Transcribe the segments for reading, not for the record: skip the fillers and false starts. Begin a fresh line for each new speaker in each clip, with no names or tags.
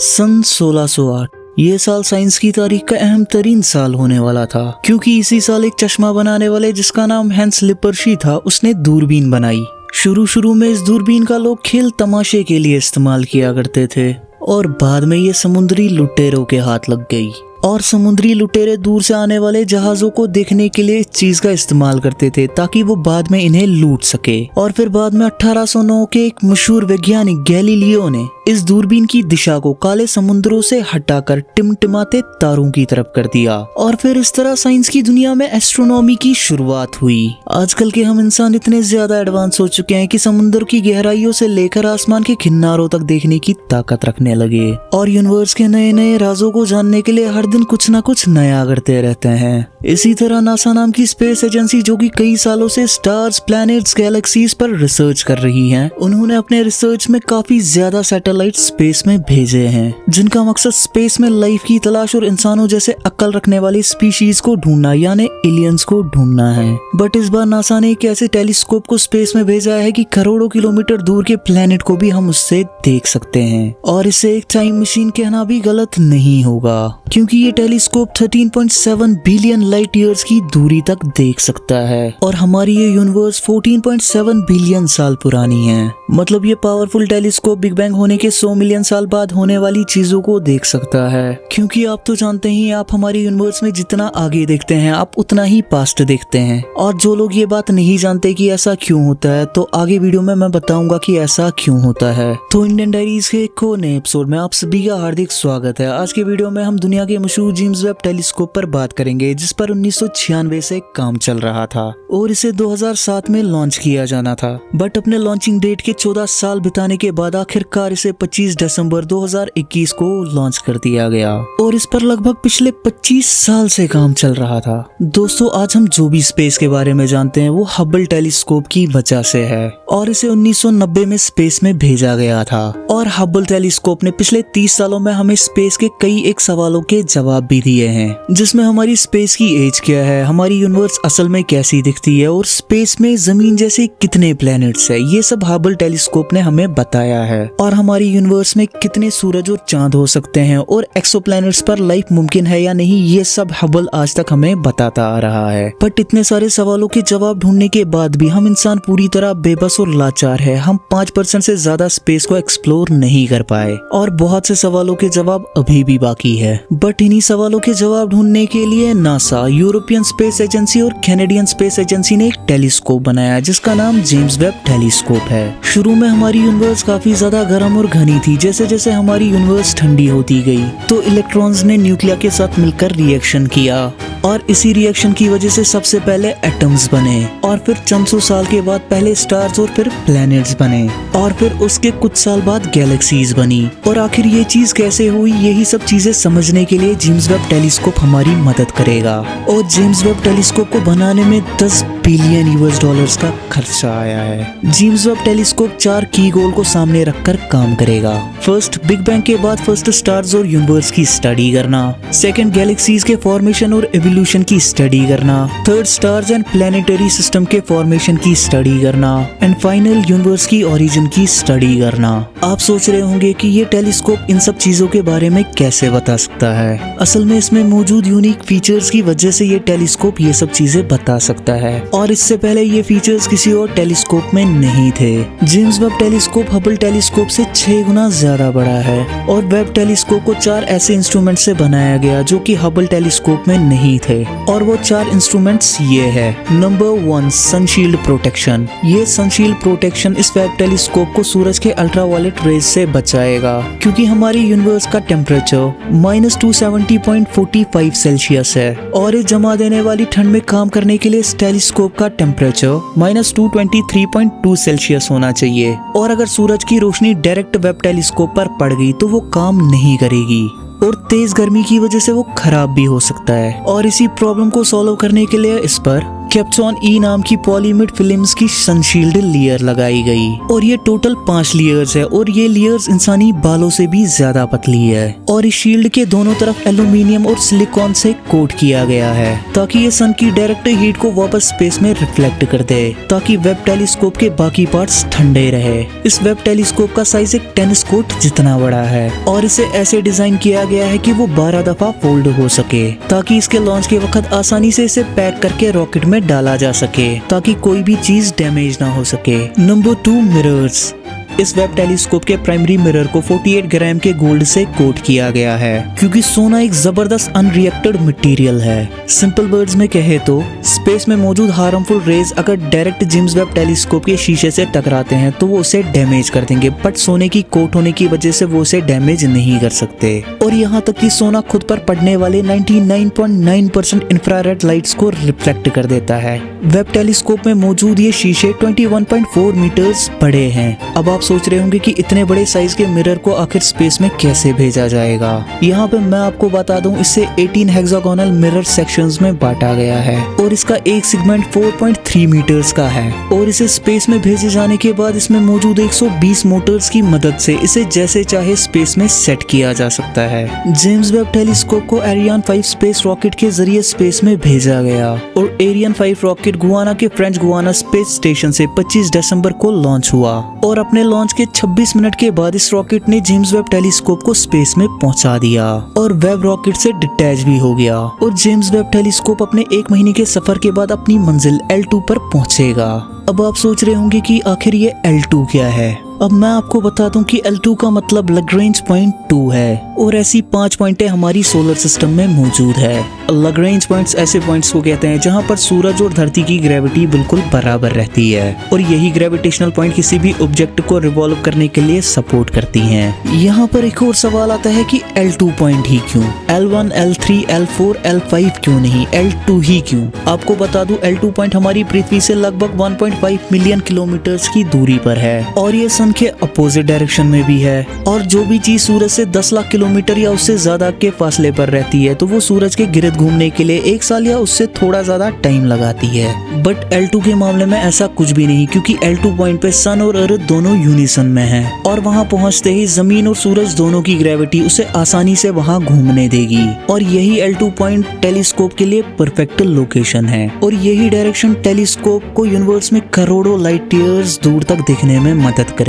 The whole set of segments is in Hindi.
सन 1608 ये साल साइंस की तारीख का अहम तरीन साल होने वाला था, क्योंकि इसी साल एक चश्मा बनाने वाले जिसका नाम हैंस लिपर्शी था, उसने दूरबीन बनाई। शुरू में इस दूरबीन का लोग खेल तमाशे के लिए इस्तेमाल किया करते थे और बाद में ये समुद्री लुटेरों के हाथ लग गई और समुद्री लुटेरे दूर से आने वाले जहाजों को देखने के लिए इस चीज का इस्तेमाल करते थे ताकि वो बाद में इन्हें लूट सके। और फिर बाद में 1809 के एक मशहूर वैज्ञानिक गैलीलियो ने इस दूरबीन की दिशा को काले समुद्रों से हटाकर टिमटिमाते तारों की तरफ कर दिया और फिर इस तरह साइंस की दुनिया में एस्ट्रोनॉमी की शुरुआत हुई। आजकल के हम इंसान इतने ज्यादा एडवांस हो चुके हैं कि समुद्र की गहराइयों से लेकर आसमान के किनारों तक देखने की ताकत रखने लगे और यूनिवर्स के नए नए राजों को जानने के लिए हर दिन कुछ ना कुछ नया करते रहते हैं। इसी तरह नासा नाम की स्पेस एजेंसी, जो कि कई सालों से स्टार्स, प्लैनेट्स, गैलेक्सीज पर रिसर्च कर रही है, उन्होंने अपने रिसर्च में काफी ज्यादा सैटेलाइट स्पेस में भेजे हैं, जिनका मकसद स्पेस में लाइफ की तलाश और इंसानों जैसे अक्ल रखने वाली स्पीशीज को ढूंढना यानी एलियंस को ढूंढना है। बट इस बार नासा ने एक ऐसे टेलीस्कोप को स्पेस में भेजा है कि करोड़ों किलोमीटर दूर के प्लैनेट को भी हम उससे देख सकते हैं। और इसे एक टाइम मशीन कहना भी गलत नहीं होगा, क्योंकि ये टेलीस्कोप 13.7 बिलियन लाइट ईयर्स की दूरी तक देख सकता है और हमारी ये यूनिवर्स 14.7 बिलियन साल पुरानी है। मतलब ये पावरफुल टेलीस्कोप बिग बैंग होने के 100 मिलियन साल बाद होने वाली चीजों को देख सकता है, क्योंकि आप तो जानते ही आप हमारी यूनिवर्स में जितना आगे देखते हैं आप उतना ही पास्ट देखते हैं। और जो लोग ये बात नहीं जानते कि ऐसा क्यों होता है, तो आगे वीडियो में मैं बताऊंगा कि ऐसा क्यों होता है। तो इंडियन डायरीज के एक नए एपिसोड में आप सभी का हार्दिक स्वागत है। आज के वीडियो में हम दुनिया के मशहूर जेम्स वेब टेलीस्कोप पर बात करेंगे, जिस पर 1996 से काम चल रहा था और इसे 2007 में लॉन्च किया जाना था। बट अपने लॉन्चिंग डेट के 14 साल बिताने के बाद आखिरकार इसे 25 दिसंबर 2021 को लॉन्च कर दिया गया और इस पर लगभग पिछले 25 साल से काम चल रहा था। दोस्तों, आज हम जो भी स्पेस के बारे में जानते हैं वो हबल टेलीस्कोप की वजह से है और इसे 1990 में स्पेस में भेजा गया था। और हबल टेलीस्कोप ने पिछले 30 सालों में हमें स्पेस के कई एक सवालों के जवाब भी दिए हैं, जिसमें हमारी स्पेस की एज क्या है, हमारी यूनिवर्स असल में कैसी दिखती है और स्पेस में जमीन जैसे कितने प्लैनेट्स है, ये सब हबल टेलीस्कोप ने हमें बताया है। और हमारी यूनिवर्स में कितने सूरज और चांद हो सकते हैं और एक्सोप्लैनेट्स पर लाइफ मुमकिन है या नहीं, ये सब हबल आज तक हमें बताता आ रहा है। बट इतने सारे सवालों के जवाब ढूंढने के बाद भी हम इंसान पूरी तरह बेबस और लाचार है। हम 5% से ज्यादा स्पेस को एक्सप्लोर नहीं कर पाए और बहुत से सवालों के जवाब अभी भी बाकी है। बट इन्हीं सवालों के जवाब ढूंढने के लिए नासा, यूरोपियन स्पेस एजेंसी और कैनेडियन स्पेस एजेंसी ने एक टेलीस्कोप बनाया जिसका नाम जेम्स वेब टेलीस्कोप है। शुरू में हमारी यूनिवर्स काफी ज्यादा गर्म और घनी थी। जैसे जैसे हमारी यूनिवर्स ठंडी होती गई तो इलेक्ट्रॉन्स ने न्यूक्लिया के साथ मिलकर रिएक्शन किया और इसी रिएक्शन की वजह से सबसे पहले एटम्स बने और फिर चंद सौ साल के बाद पहले स्टार्स और फिर प्लैनेट्स बने और फिर उसके कुछ साल बाद गैलेक्सीज बनी। और आखिर ये चीज कैसे हुई, यही सब चीजें समझने के लिए जेम्स वेब टेलीस्कोप हमारी मदद करेगा। और जेम्स वेब टेलीस्कोप को बनाने में 10 बिलियन यूएस डॉलर्स का खर्चा आया है। जेम्स वेब टेलीस्कोप 4 की गोल को सामने रखकर काम करेगा। फर्स्ट, बिग बैंग के बाद फर्स्ट स्टार्स और यूनिवर्स की स्टडी करना। सेकंड, गैलेक्सीज के फॉर्मेशन और एवोल्यूशन की स्टडी करना। Third, stars and planetary system के फॉर्मेशन की स्टडी करना एंड फाइनल, यूनिवर्स की ओरिजिन की स्टडी करना। आप सोच रहे होंगे कि ये टेलीस्कोप इन सब चीजों के बारे में कैसे बता सकता है। असल में इसमें मौजूद यूनिक फीचर्स की वजह से ये टेलीस्कोप ये सब चीजें बता सकता है और इससे पहले ये फीचर्स किसी और टेलीस्कोप में नहीं थे। James Webb telescope Hubble telescope से 6 गुना ज्यादा बड़ा है और वेब टेलीस्कोप को 4 ऐसे इंस्ट्रूमेंट से बनाया गया जो कि हबल टेलीस्कोप में नहीं थे और वो 4 इंस्ट्रूमेंट्स ये है। Number 1, sunshield protection. ये सनशील्ड प्रोटेक्शन इस वेब टेलीस्कोप को सूरज के अल्ट्रावायलेट रेज से बचाएगा, क्योंकि हमारी यूनिवर्स का टेम्परेचर -270.45 सेल्सियस है और इस जमा देने वाली ठंड में काम करने के लिए इस टेलीस्कोप का टेम्परेचर -223.2 सेल्सियस होना चाहिए। और अगर सूरज की रोशनी डायरेक्ट वेब टेलीस्कोप पर पड़ गई तो वो काम नहीं करेगी और तेज गर्मी की वजह से वो खराब भी हो सकता है। और इसी प्रॉब्लम को सॉल्व करने के लिए इस पर कैप्सॉन ई नाम की पॉलीमिड फिल्म्स की सनशील्ड लेयर लगाई गई और ये टोटल 5 लेयर्स है और ये लेयर्स इंसानी बालों से भी ज्यादा पतली है और इस शील्ड के दोनों तरफ एल्यूमिनियम और सिलिकॉन से कोट किया गया है ताकि ये सन की डायरेक्ट हीट को वापस स्पेस में रिफ्लेक्ट कर दे ताकि वेब टेलीस्कोप के बाकी पार्ट्स ठंडे रहे। इस वेब टेलीस्कोप का साइज एक टेनिस कोर्ट जितना बड़ा है और इसे ऐसे डिजाइन किया गया है कि वो 12 दफा फोल्ड हो सके ताकि इसके लॉन्च के वक्त आसानी से इसे पैक करके रॉकेट में डाला जा सके ताकि कोई भी चीज डैमेज ना हो सके। Number 2, mirrors. इस वेब टेलीस्कोप के प्राइमरी मिरर को 48 ग्राम के गोल्ड से कोट किया गया है क्योंकि सोना एक जबरदस्त अनरिएक्टेड मटेरियल है। सिंपल वर्ड्स में कहे तो स्पेस में मौजूद हार्मफुल रेज अगर डायरेक्ट जेम्स वेब टेलीस्कोप के शीशे से टकराते हैं तो वो उसे डैमेज कर देंगे, बट सोने की कोट होने की वजह से वो उसे डैमेज नहीं कर सकते। और यहाँ तक कि सोना खुद पर पड़ने वाले 99.9% इंफ्रारेड लाइट्स को रिफ्लेक्ट कर देता है। वेब टेलीस्कोप में मौजूद ये शीशे 21.4 मीटर्स बड़े हैं। अब आप सोच रहे होंगे कि इतने बड़े साइज के मिरर को आखिर स्पेस में कैसे भेजा जाएगा। यहाँ पे मैं आपको बता दूं, इसे 18 हेक्सागोनल मिरर सेक्शंस में बांटा गया है और इसका एक सेगमेंट 4.3 मीटर्स का है और इसे स्पेस में भेजे जाने के बाद इसमें मौजूद 120 मोटर्स की मदद से इसे जैसे चाहे स्पेस में सेट किया जा सकता है। जेम्स वेब टेलीस्कोप को एरियन 5 स्पेस रॉकेट के जरिए स्पेस में भेजा गया और एरियन 5 रॉकेट गुआना के फ्रेंच गुआना स्पेस स्टेशन से 25 दिसंबर को लॉन्च हुआ और अपने लॉन्च के 26 मिनट के बाद इस रॉकेट ने जेम्स वेब टेलीस्कोप को स्पेस में पहुंचा दिया और वेब रॉकेट से डिटैच भी हो गया और जेम्स वेब टेलीस्कोप अपने 1 महीने के सफर के बाद अपनी मंजिल L2 पर पहुंचेगा। अब आप सोच रहे होंगे कि आखिर ये L2 क्या है। अब मैं आपको बता दूं कि L2 का मतलब लैग्रेंज पॉइंट 2 है और ऐसी 5 पॉइंटें हमारी सोलर सिस्टम में मौजूद है। लैग्रेंज पॉइंट्स ऐसे पॉइंट्स को कहते हैं जहां पर सूरज और धरती की ग्रेविटी बिल्कुल बराबर रहती है और यही ग्रेविटेशनल पॉइंट किसी भी ऑब्जेक्ट को रिवॉल्व करने के लिए सपोर्ट करती हैं। यहाँ पर एक और सवाल आता है कि L2 पॉइंट ही क्यों, L1, L3, L4, L5 क्यों नहीं, L2 ही क्यों। आपको बता दूं L2 पॉइंट हमारी पृथ्वी से लगभग 1.5 मिलियन किलोमीटर्स की दूरी पर है और ये सन के अपोजिट डायरेक्शन में भी है और जो भी चीज सूरज से 10 लाख किलोमीटर या उससे ज्यादा के फासले पर रहती है तो वो सूरज के गिर्द घूमने के लिए 1 साल या उससे थोड़ा ज्यादा टाइम लगाती है। बट L2 के मामले में ऐसा कुछ भी नहीं क्योंकि L2 पॉइंट पे सन और अर्थ दोनों यूनिसन में हैं और वहाँ पहुँचते ही जमीन और सूरज दोनों की ग्रेविटी उसे आसानी से वहाँ घूमने देगी और यही L2 पॉइंट टेलीस्कोप के लिए परफेक्ट लोकेशन है और यही डायरेक्शन टेलीस्कोप को यूनिवर्स में करोड़ों लाइट ईयर्स दूर तक देखने में मदद करेगा।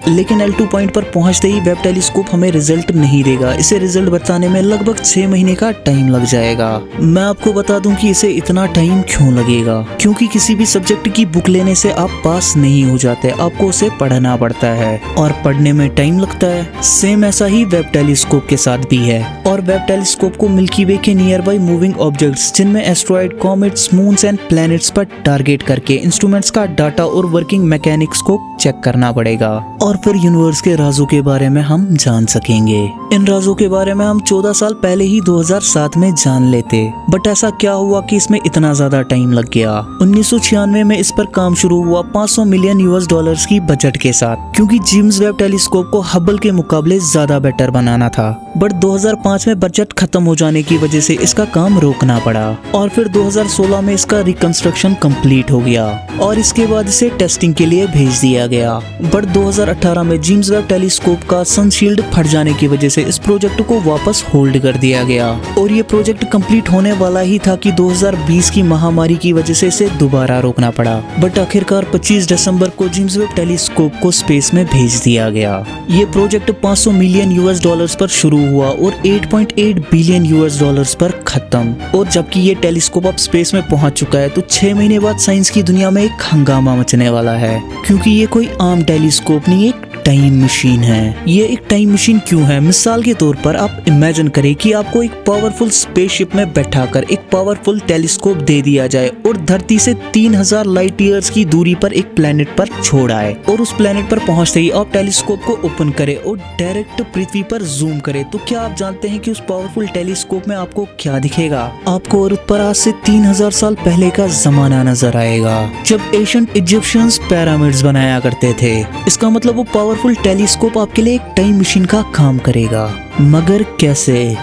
लेकिन L2 पॉइंट पर पहुंचते ही वेब टेलीस्कोप हमें रिजल्ट नहीं देगा, इसे रिजल्ट बताने में लगभग 6 महीने का टाइम लग जाएगा। मैं आपको बता दूं कि इसे इतना टाइम क्यों लगेगा, क्योंकि किसी भी सब्जेक्ट की बुक लेने से आप पास नहीं हो जाते, आपको उसे पढ़ना पड़ता है और पढ़ने में टाइम लगता है। सेम ऐसा ही वेब टेलीस्कोप के साथ भी है और वेब टेलीस्कोप को मिल्की वे के नियर बाई मूविंग ऑब्जेक्ट्स जिनमें asteroid, comets, moons and planets पर टारगेट करके इंस्ट्रूमेंट्स का डाटा और वर्किंग मैकेनिक्स को चेक करना पड़ेगा और फिर यूनिवर्स के राजों के बारे में हम जान सकेंगे। इन राजों के बारे में हम 14 साल पहले ही 2007 में जान लेते, बट ऐसा क्या हुआ कि इसमें इतना ज्यादा टाइम लग गया। 1996 में इस पर काम शुरू हुआ $500 मिलियन की बजट के साथ क्योंकि जेम्स वेब टेलीस्कोप को हबल के मुकाबले ज्यादा बेटर बनाना था, बट 2005 में बजट खत्म हो जाने की वजह से इसका काम रोकना पड़ा और फिर 2016 में इसका रिकंस्ट्रक्शन कंप्लीट हो गया और इसके बाद इसे टेस्टिंग के लिए भेज दिया गया। बट 2018 में जेम्स वेब टेलीस्कोप का सनशील्ड फट जाने की वजह से इस प्रोजेक्ट को वापस होल्ड कर दिया गया और ये प्रोजेक्ट कंप्लीट होने वाला ही था कि 2020 की महामारी की वजह से इसे दोबारा रोकना पड़ा। बट आखिरकार 25 दिसंबर को जेम्स वेब टेलीस्कोप को स्पेस में भेज दिया गया। ये प्रोजेक्ट $500 मिलियन पर शुरू हुआ और $8.8 बिलियन पर खत्म और जबकि ये टेलीस्कोप अब स्पेस में पहुंच चुका है तो 6 महीने बाद साइंस की दुनिया में एक हंगामा मचने वाला है क्योंकि ये कोई आम टेलीस्कोप नहीं, एक टाइम मशीन है। ये एक टाइम मशीन क्यों है? मिसाल के तौर पर आप इमेजिन करें कि आपको एक पावरफुल स्पेसशिप में बैठाकर एक पावरफुल टेलीस्कोप दे दिया जाए और धरती से 3000 लाइट ईयर्स की दूरी पर एक प्लेनेट पर छोड़ आए और उस प्लेनेट पर पहुंचते ही आप टेलीस्कोप को ओपन करें और डायरेक्ट पृथ्वी पर जूम करें तो क्या आप जानते हैं कि उस पावरफुल टेलीस्कोप में आपको क्या दिखेगा? आपको अर्थ पर आज से 3000 साल पहले का जमाना नजर आएगा जब एशियंट इजिप्शियंस पिरामिड्स बनाया करते थे। इसका मतलब वो पावरफुल टेलीस्कोप आपके लिए एक टाइम मशीन का काम करेगा, मगर कैसे?